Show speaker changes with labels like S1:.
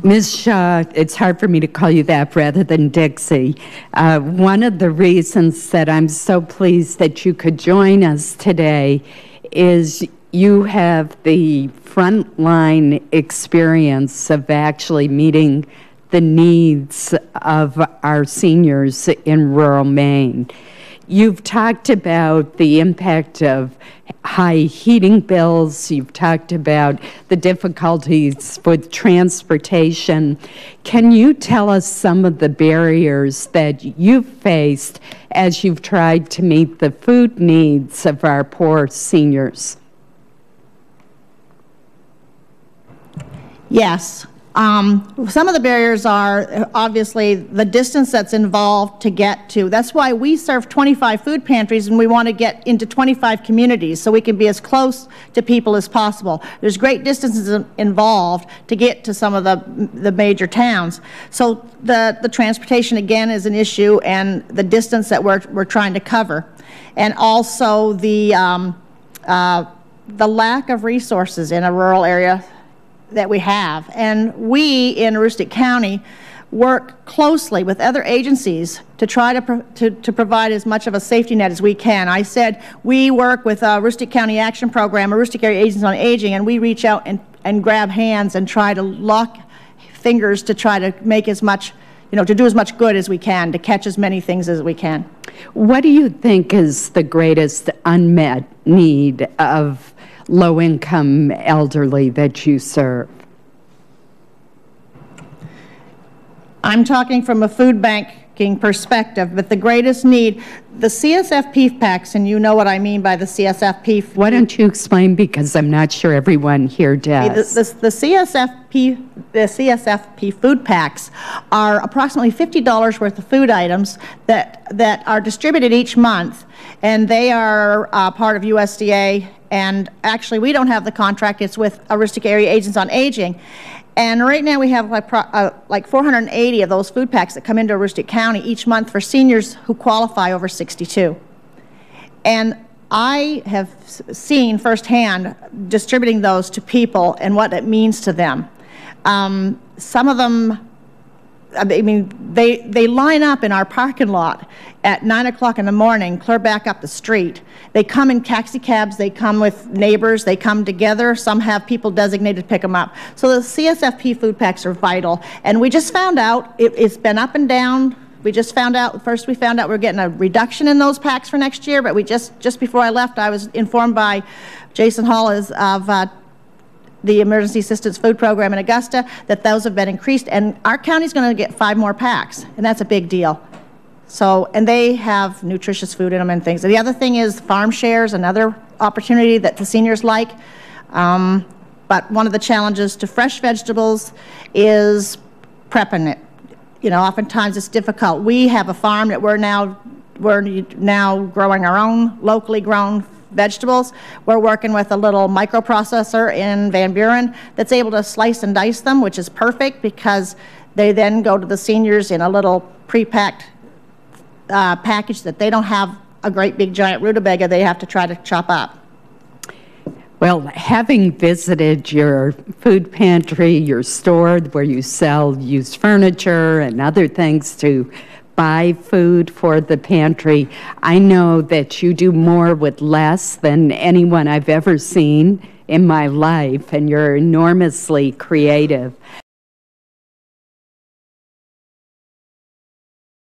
S1: Ms. Shaw, it's hard for me to call you that rather than Dixie. One of the reasons that I'm so pleased that you could join us today is you have the frontline experience of actually meeting the needs of our seniors in rural Maine. You've talked about the impact of high heating bills. You've talked about the difficulties with transportation. Can you tell us some of the barriers that you've faced as you've tried to meet the food needs of our poor seniors?
S2: Yes. Some of the barriers are obviously the distance that's involved to get to. That's why we serve 25 food pantries, and we want to get into 25 communities so we can be as close to people as possible. There's great distances involved to get to some of the major towns. So the transportation, again, is an issue, and the distance that we're trying to cover. And also the lack of resources in a rural area that we have. And we in Aroostook County work closely with other agencies to try to provide as much of a safety net as we can. I said we work with Aroostook County Action Program, Aroostook Area Agencies on Aging, and we reach out and grab hands and try to lock fingers to try to make as much, to do as much good as we can, to catch as many things as we can.
S1: What do you think is the greatest unmet need of low-income elderly that you serve?
S2: I'm talking from a food banking perspective, but the greatest need, the CSFP packs, and you know what I mean by the CSFP.
S1: Why don't you explain, because I'm not sure everyone here does.
S2: The CSFP food packs are approximately $50 worth of food items that are distributed each month, and they are part of USDA. And actually, we don't have the contract. It's with Aroostook Area Agencies on Aging. And right now we have like 480 of those food packs that come into Aroostook County each month for seniors who qualify over 62. And I have seen firsthand distributing those to people and what it means to them. Some of them, I mean, they line up in our parking lot at 9 o'clock in the morning, clear back up the street. They come in taxi cabs, they come with neighbors, they come together. Some have people designated to pick them up. So the CSFP food packs are vital. And we just found out, it's been up and down. We just found out, first we found out we're getting a reduction in those packs for next year, but we just before I left, I was informed by Jason Hall of the Emergency Assistance Food Program in Augusta that those have been increased, and our county's going to get 5 more packs, and that's a big deal. So, and they have nutritious food in them and things. And the other thing is farm shares, another opportunity that the seniors like. But one of the challenges to fresh vegetables is prepping it. Oftentimes it's difficult. We have a farm that we're now growing our own locally grown vegetables. We're working with a little microprocessor in Van Buren that's able to slice and dice them, which is perfect because they then go to the seniors in a little pre-packed package that they don't have a great big giant rutabaga they have to try to chop up.
S1: Well, having visited your food pantry, your store where you sell used furniture and other things to buy food for the pantry, I know that you do more with less than anyone I've ever seen in my life, and you're enormously creative.